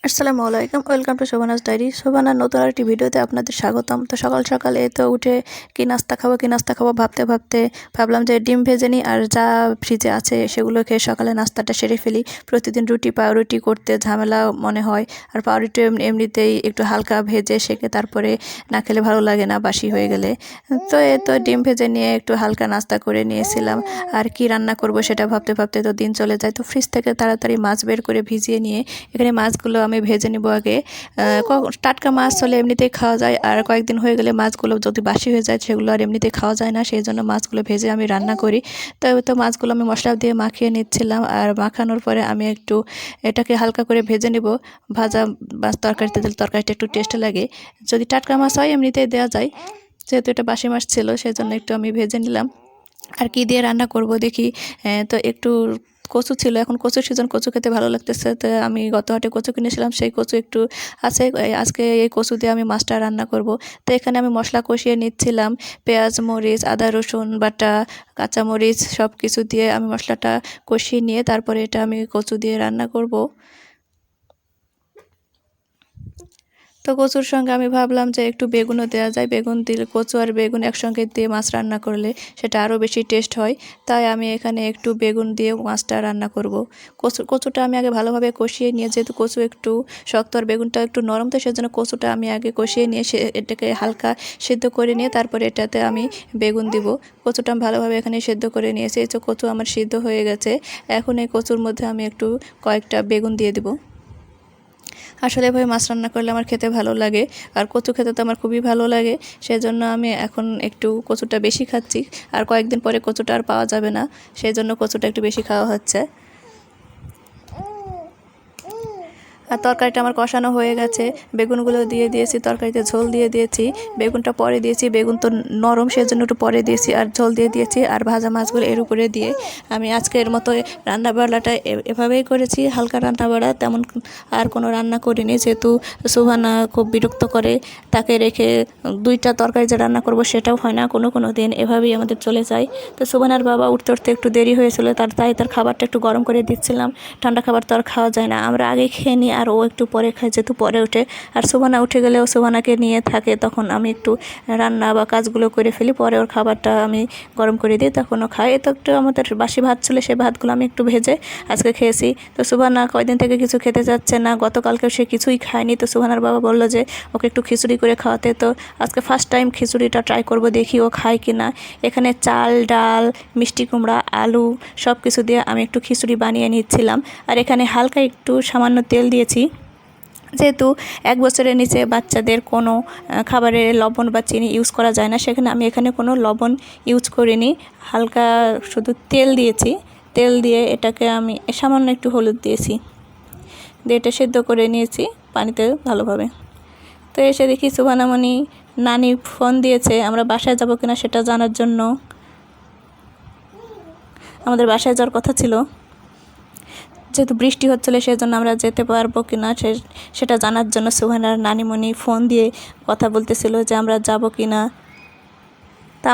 আসসালামু আলাইকুম, welcome to শোভানাস diary. শোভানার নতুন আরেকটি ভিডিওতে আপনাদের স্বাগতম। তো সকাল সকাল এই তো উঠে কি নাস্তা খাবো ভাবতে ভাবতে ভাবলাম যে ডিম ভেজে নিই আর যা ফ্রিজে আছে সেগুলো খেয়ে সকালে নাস্তাটা সেরে ফেলি। প্রতিদিন রুটি পাউরুটি করতে ঝামেলা মনে হয়, আর পাউরুটি এমনিতেই একটু হালকা ভেজে সেকে তারপরে না খেলে ভালো লাগে না বাসি হয়ে গেলে। তো এই তো ডিম ভেজে নিয়ে একটু হালকা নাস্তা করে নিয়েছিলাম। আর কি রান্না করব সেটা ভাবতে ভাবতে তো দিন চলে যায়। তো ফ্রিজ থেকে তাড়াতাড়ি মাছ বের করে ভিজিয়ে নিয়ে এখানে মাছগুলো আমি ভেজে নিব আগে। টাটকা মাছ হলে এমনিতেই খাওয়া যায়, আর কয়েকদিন হয়ে গেলে মাছগুলো যদি বাসি হয়ে যায় সেগুলো আর এমনিতেই খাওয়া যায় না, সেই জন্য মাছগুলো ভেজে আমি রান্না করি। তো মাছগুলো আমি মশলা দিয়ে মাখিয়ে নিচ্ছিলাম, আর মাখানোর পরে আমি একটু এটাকে হালকা করে ভেজে নিব। ভাজা মাছ তরকারিতে দিলে তরকারিটা একটু টেস্ট লাগে। যদি টাটকা মাছ হয় এমনিতেই দেওয়া যায়, যেহেতু এটা বাসি মাছ ছিল সেই জন্য একটু আমি ভেজে নিলাম। আর কি দিয়ে রান্না করব দেখি। তো একটু কচু ছিল, এখন কচুর সিজন, কচু খেতে ভালো লাগতেছে। তো আমি গত হাটে কচু কিনেছিলাম, সেই কচু একটু আছে। আজকে এই কচু দিয়ে আমি মাছটা রান্না করব। তো এখানে আমি মশলা কষিয়ে নিচ্ছিলাম। পেঁয়াজ মরিচ আদা রসুন বাটা কাঁচামরিচ সব কিছু দিয়ে আমি মশলাটা কষিয়ে নিয়ে তারপরে এটা আমি কচু দিয়ে রান্না করব। তো কচুর সঙ্গে আমি ভাবলাম যে একটু বেগুনও দেওয়া যায়, বেগুন দিলে কচু আর বেগুন একসঙ্গে দিয়ে মাছ রান্না করলে সেটা আরও বেশি টেস্ট হয়। তাই আমি এখানে একটু বেগুন দিয়ে মাছটা রান্না করব। কচুটা আমি আগে ভালোভাবে কষিয়ে নিয়ে, যেহেতু কচু একটু শক্ত আর বেগুনটা একটু নরম, তো সেজন্য কচুটা আমি আগে কষিয়ে নিয়ে এটাকে হালকা সিদ্ধ করে নিয়ে তারপরে এটাতে আমি বেগুন দিব। কচুটা আমি ভালোভাবে এখানে সিদ্ধ করে নিয়েছি। এই যে কচু আমার সিদ্ধ হয়ে গেছে। এখন এই কচুর মধ্যে আমি একটু কয়েকটা বেগুন দিয়ে দেবো। আসলে এভাবে মাছ রান্না করলে আমার খেতে ভালো লাগে, আর কচু খেতে তো আমার খুবই ভালো লাগে। সেজন্য আমি এখন একটু কচুটা বেশি খাচ্ছি, আর কয়েকদিন পরে কচুটা আর পাওয়া যাবে না, সেই জন্য কচুটা একটু বেশি খাওয়া হচ্ছে। আর তরকারিটা আমার কষানো হয়ে গেছে, বেগুনগুলো দিয়ে দিয়েছি, তরকারিতে ঝোল দিয়ে দিয়েছি। বেগুনটা পরে দিয়েছি, বেগুন তো নরম সেজন্য একটু পরে দিয়েছি, আর ঝোল দিয়ে দিয়েছি, আর ভাজা মাছগুলো এর উপরে দিয়ে আমি আজকের মতো রান্নাবাড়াটা এভাবেই করেছি। হালকা রান্নাবাড়া, তেমন আর কোনো রান্না করিনি, যেহেতু সুভানা খুব বিরক্ত করে। তাকে রেখে দুইটা তরকারি যে রান্না করব সেটাও হয় না কোনো দিন, এভাবেই আমাদের চলে যায়। তো সুভানার বাবা উঠতে উঠতে একটু দেরি হয়েছিল, তাই তার খাবারটা একটু গরম করে দিচ্ছিলাম। ঠান্ডা খাবার তো আর খাওয়া যায় না, আমরা আগে খেয়ে নিই আর ও একটু পরে খায়, যেহেতু পরে ওঠে। আর সুভানা উঠে গেলেও সুভানাকে নিয়ে থাকে, তখন আমি একটু রান্না বা কাজগুলো করে ফেলি, পরে ওর খাবারটা আমি গরম করে দিই, তখন ও খায়। তো একটু আমাদের বাসি ভাত ছিল, সেই ভাতগুলো আমি একটু ভেজে আজকে খেয়েছি। তো সুভানা কয়দিন থেকে কিছু খেতে যাচ্ছে না, গতকালকেও সে কিছুই খায়নি। তো সুভানার বাবা বললো যে ওকে একটু খিচুড়ি করে খাওয়াতে। তো আজকে ফার্স্ট টাইম খিচুড়িটা ট্রাই করব, দেখি ও খায় কি না। এখানে চাল ডাল মিষ্টি কুমড়া আলু সব কিছু দিয়ে আমি একটু খিচুড়ি বানিয়ে নিচ্ছিলাম। আর এখানে হালকা একটু সামান্য তেল দিয়েছি, যেহেতু 1 বছরের নিচে বাচ্চাদের কোনো খাবারে লবণ বা চিনি ইউজ করা যায় না, সেখানে আমি এখানে কোনো লবণ ইউজ করিনি, হালকা শুধু তেল দিয়েছি। তেল দিয়ে এটাকে আমি সামান্য একটু হলুদ দিয়েছি, দিয়ে এটা সেদ্ধ করে নিয়েছি পানিতে ভালোভাবে। তো এসে দেখি সুভানামণি নানি ফোন দিয়েছে আমরা বাসায় যাব কিনা সেটা জানার জন্য। আমাদের বাসায় যাওয়ার কথা ছিল, যেহেতু বৃষ্টি হচ্ছিলো সেই জন্য আমরা যেতে পারবো কি না সেটা জানার জন্য সুভানার নানিমণি ফোন দিয়ে কথা বলতেছিল যে আমরা যাব কি না। তা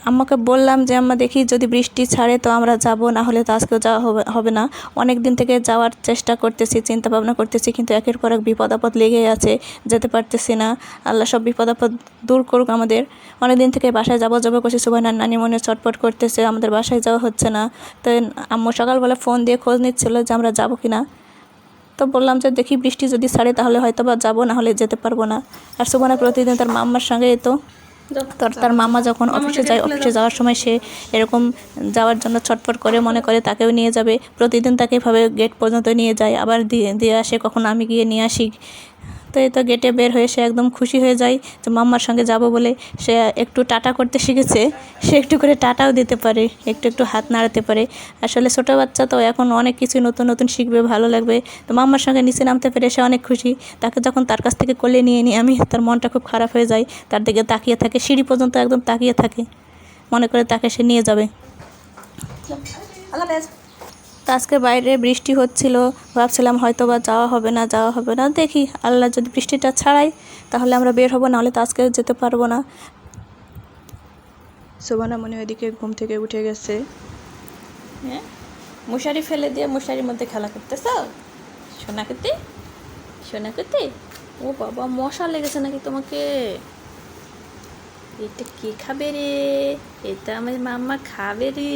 আম্মাকে বললাম যে আম্মা দেখি যদি বৃষ্টি ছাড়ে তো আমরা যাব, না হলে তো আজকেও যাওয়া হবে না। অনেক দিন থেকে যাওয়ার চেষ্টা করতেছি, চিন্তা ভাবনা করতেছি, কিন্তু একের পর এক বিপদ আপদ লেগেই আছে, যেতে পারতেছি না। আল্লাহ সব বিপদ আপদ দূর করুক আমাদের। অনেক দিন থেকে বাসায় যাবো করছি, সুভানার নানিমণি ছটফট করতেছে, আমাদের বাসায় যাওয়া হচ্ছে না। তো আম্মু সকালবেলা ফোন দিয়ে খোঁজ নিচ্ছিল যে আমরা যাব কি না। তো বললাম যে দেখি বৃষ্টি যদি ছাড়ে তাহলে হয়তো বা যাবো, না হলে যেতে পারবো না। আর সুভানা প্রতিদিন তার মাম্মার সঙ্গে তার মামা যখন অফিসে যায়, অফিসে যাওয়ার সময় সে এরকম যাওয়ার জন্য ছটফট করে, মনে করে তাকেও নিয়ে যাবে। প্রতিদিন তাকে এভাবে গেট পর্যন্ত নিয়ে যায়, আবার দিয়ে আসে, কখন আমি গিয়ে নিয়ে আসি। তো এই তো গেটে বের হয়ে সে একদম খুশি হয়ে যায় যে মাম্মার সঙ্গে যাব বলে। সে একটু টাটা করতে শিখেছে, সে একটু করে টাটাও দিতে পারে, একটু হাত নাড়াতে পারে। আসলে ছোটো বাচ্চা তো এখন অনেক কিছু নতুন শিখবে, ভালো লাগবে। তো মাম্মার সঙ্গে নিচে নামতে পেরে সে অনেক খুশি। তাকে যখন তার কাছ থেকে কোলে নিয়ে নিই আমি, তার মনটা খুব খারাপ হয়ে যায়, তার দিকে তাকিয়ে থাকে, সিঁড়ি পর্যন্ত একদম তাকিয়ে থাকে, মনে করে তাকে সে নিয়ে যাবে। তো আজকে বাইরে বৃষ্টি হচ্ছিল, ভাবছিলাম হয়তো বা যাওয়া হবে না, দেখি আল্লাহ যদি বৃষ্টিটা ছাড়াই তাহলে আমরা বের হবো, নাহলে তো আজকে যেতে পারবো না। সুভানা মনে ওইদিকে ঘুম থেকে উঠে গেছে। হ্যাঁ, মশারি ফেলে দিয়ে মশারির মধ্যে খেলা করতেছ সোনা কুতি। সোনা করতে? ও বাবা, মশা লেগেছে নাকি তোমাকে? এটা কে খাবে রে? এটা আমার মাম্মা খাবে রে।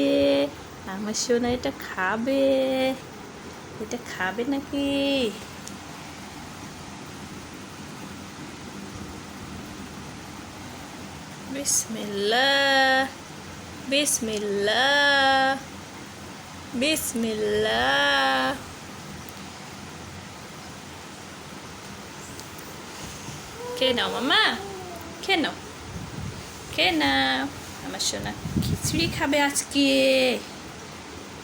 আমার সোনা এটা খাবে। এটা খাবে নাকি? বিসমিল্লাহ, বিসমিল্লাহ, বিসমিল্লাহ। খেয়ে নাও মাম্মা, খেয়ে নাও, খেয়ে নাও। আমার সোনা খিচুড়ি খাবে আজকে।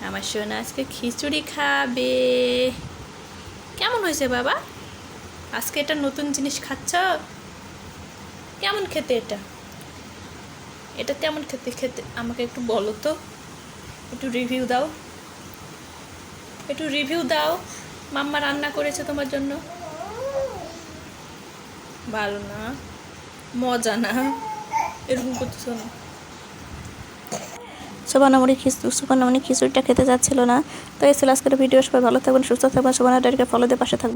আমার সোনা আজকে খিচুড়ি খাবে। কেমন হয়েছে বাবা? আজকে এটা নতুন জিনিস খাচ্ছ? কেমন খেতে এটা? এটা কেমন খেতে? খেতে আমাকে একটু বলো তো, একটু রিভিউ দাও, একটু রিভিউ দাও। মাম্মা রান্না করেছে তোমার জন্য। ভালো না, মজা না, এরকম করতেছো না। সুবর্ণমণি খিচুড়িটা খেতে যাচ্ছিল না। তো এই ছিল আজকের ভিডিও। সবাই ভালো থাকবেন, সুস্থ থাকবেন, সুবর্ণা ডায়েরিকে ফলো দিয়ে পাশে থাকবেন।